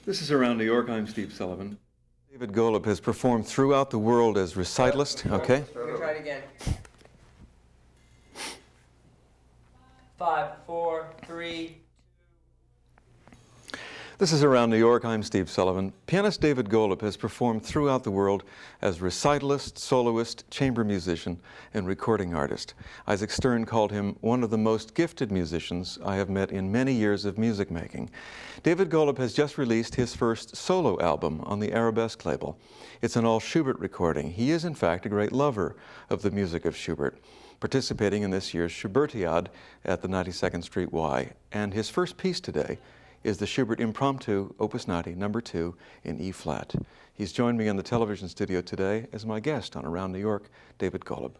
This is Around New York. I'm Steve Sullivan. David Golub has performed throughout the world as recitalist. Okay. We're going to try it again. 5, 4, 3. This is Around New York. I'm Steve Sullivan. Pianist David Golub has performed throughout the world as recitalist, soloist, chamber musician, and recording artist. Isaac Stern called him one of the most gifted musicians I have met in many years of music making. David Golub has just released his first solo album on the Arabesque label. It's an all Schubert recording. He is, in fact, a great lover of the music of Schubert, participating in this year's Schubertiade at the 92nd Street Y. And his first piece today is the Schubert Impromptu, Opus 90, number 2 in E-flat. He's joined me in the television studio today as my guest on Around New York, David Golub.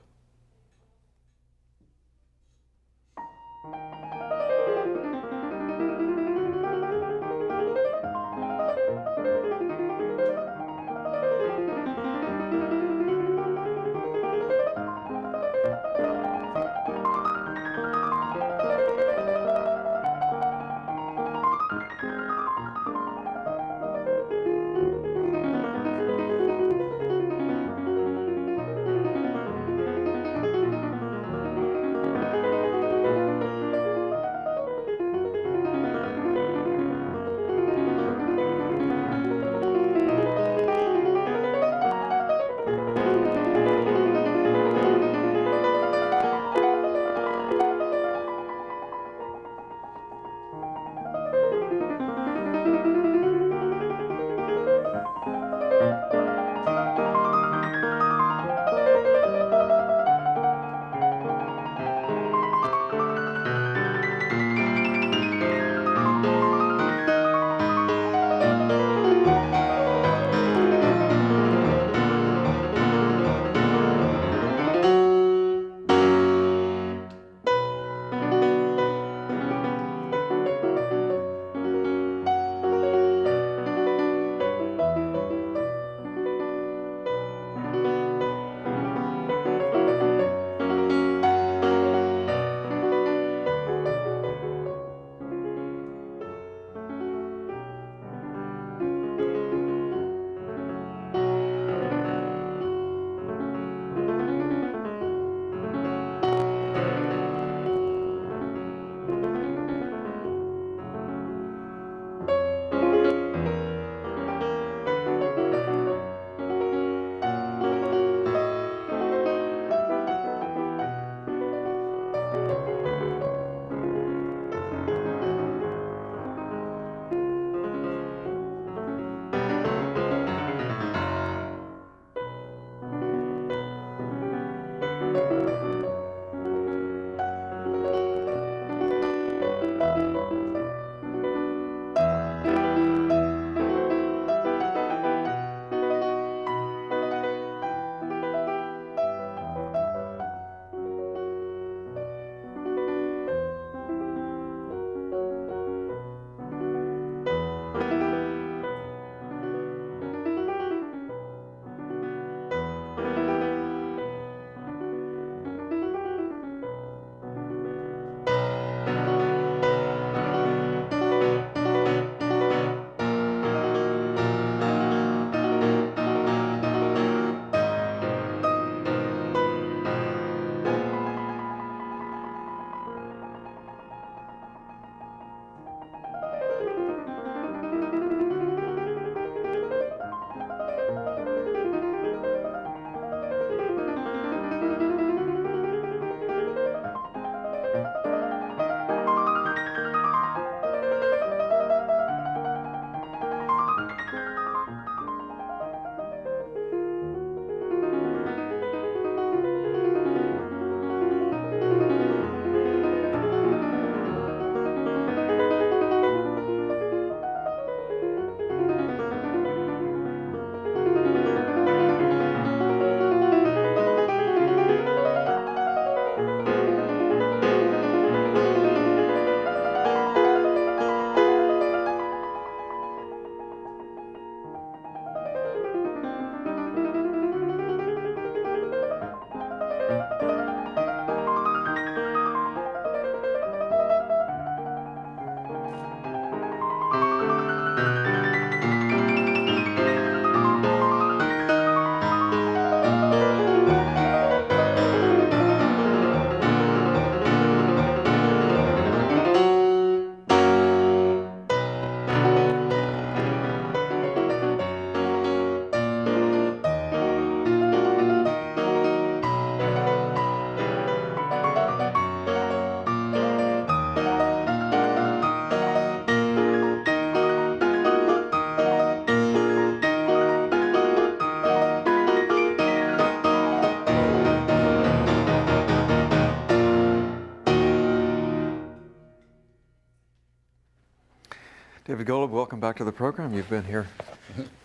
David Golub, welcome back to the program. You've been here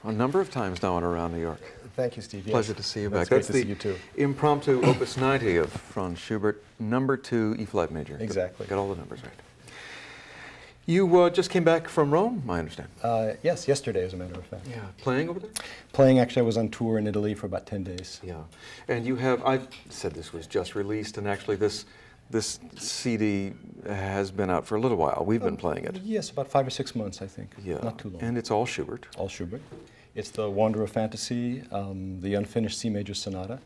a number of times now on Around New York. Thank you, Steve. Yes. Pleasure to see you back. That's great to see you too. Impromptu Opus 90 of Franz Schubert, number 2 E-flat major. Exactly. Got all the numbers right. You just came back from Rome, I understand. Yes, yesterday, as a matter of fact. Yeah. Playing over there? Playing, actually, I was on tour in Italy for about 10 days. Yeah. And you have, I said this was just released, and actually this CD has been out for a little while. We've been playing it. Yes, about 5 or 6 months, I think. Yeah. Not too long. And it's all Schubert. All Schubert. It's the Wanderer Fantasy, the unfinished C major sonata,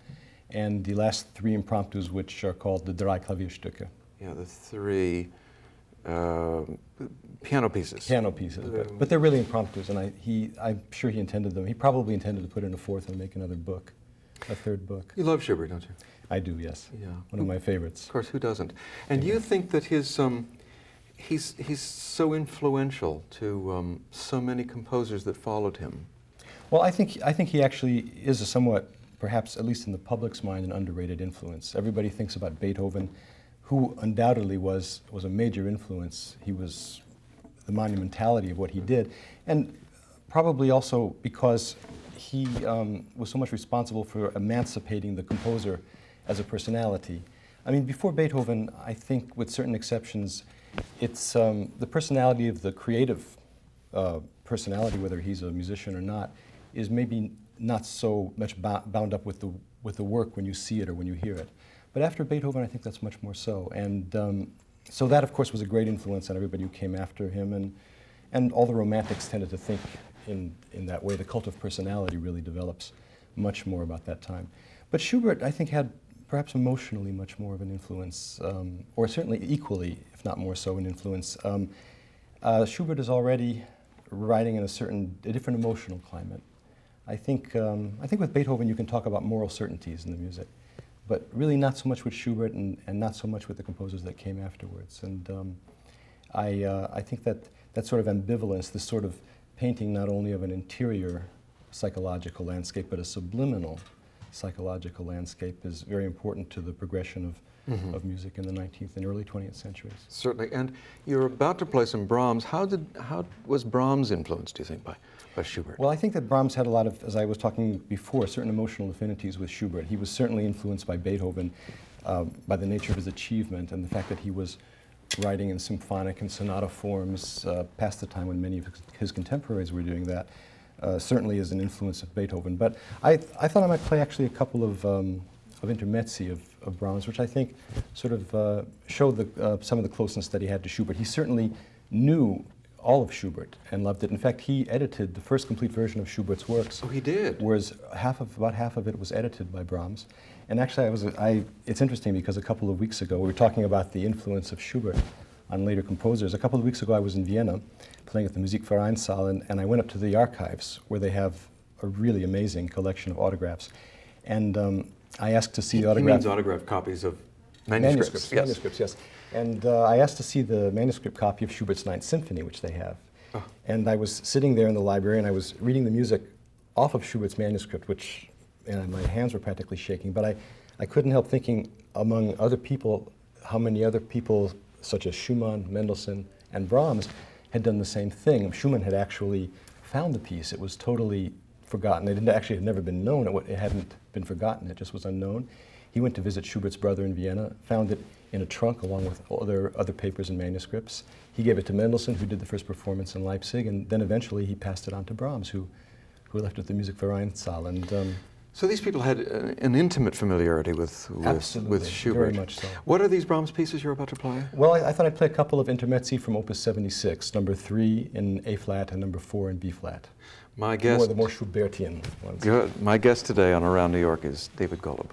and the last 3 impromptus, which are called the Drei Klavierstücke. Yeah, the 3 piano pieces. Piano pieces, but they're really impromptus, and I'm sure he intended them. He probably intended to put in a 4th and make another book, a 3rd book. You love Schubert, don't you? I do, yes. Yeah. One of my favorites. Of course, who doesn't? And you think that his he's so influential to so many composers that followed him. Well, I think he actually is a somewhat, perhaps at least in the public's mind, an underrated influence. Everybody thinks about Beethoven, who undoubtedly was a major influence. He was the monumentality of what he did, and probably also because he was so much responsible for emancipating the composer as a personality. I mean, before Beethoven, I think, with certain exceptions, it's the personality of the creative personality, whether he's a musician or not, is maybe not so much bound up with the work when you see it or when you hear it. But after Beethoven, I think that's much more so. And so that, of course, was a great influence on everybody who came after him. And all the romantics tended to think in that way. The cult of personality really develops much more about that time. But Schubert, I think, had perhaps emotionally much more of an influence, or certainly equally, if not more so, an influence. Schubert is already writing in a different emotional climate. I think with Beethoven you can talk about moral certainties in the music, but really not so much with Schubert and not so much with the composers that came afterwards. And I think that sort of ambivalence, this sort of painting not only of an interior psychological landscape, but a subliminal psychological landscape, is very important to the progression of music in the 19th and early 20th centuries. Certainly. And you're about to play some Brahms. How was Brahms influenced, do you think, by Schubert? Well, I think that Brahms had a lot of, as I was talking before, certain emotional affinities with Schubert. He was certainly influenced by Beethoven, by the nature of his achievement and the fact that he was writing in symphonic and sonata forms past the time when many of his contemporaries were doing that. Certainly is an influence of Beethoven. But I thought I might play actually a couple of intermezzi of Brahms, which I think sort of show some of the closeness that he had to Schubert. He certainly knew all of Schubert and loved it. In fact, he edited the first complete version of Schubert's works. Oh, he did? Whereas about half of it was edited by Brahms. And actually, it's interesting because a couple of weeks ago, we were talking about the influence of Schubert on later composers. A couple of weeks ago, I was in Vienna playing at the Municipal, and I went up to the archives where they have a really amazing collection of autographs. And I asked to see the autograph. He means autograph copies of manuscripts. Yes. Manuscripts, yes. And I asked to see the manuscript copy of Schubert's Ninth Symphony, which they have. Oh. And I was sitting there in the library, and I was reading the music off of Schubert's manuscript, and my hands were practically shaking. But I couldn't help thinking, among other people, how many other people, such as Schumann, Mendelssohn, and Brahms, had done the same thing. Schumann had actually found the piece. It was totally forgotten. It had never been known. It hadn't been forgotten. It just was unknown. He went to visit Schubert's brother in Vienna, found it in a trunk along with other papers and manuscripts. He gave it to Mendelssohn, who did the first performance in Leipzig, and then eventually he passed it on to Brahms, who left with the Musikvereinssaal. And so these people had an intimate familiarity with Schubert. Very much so. What are these Brahms pieces you're about to play? Well, I thought I'd play a couple of intermezzi from Opus 76, number 3 in A-flat and number 4 in B-flat. My guest, the more Schubertian ones. Good. My guest today on Around New York is David Golub.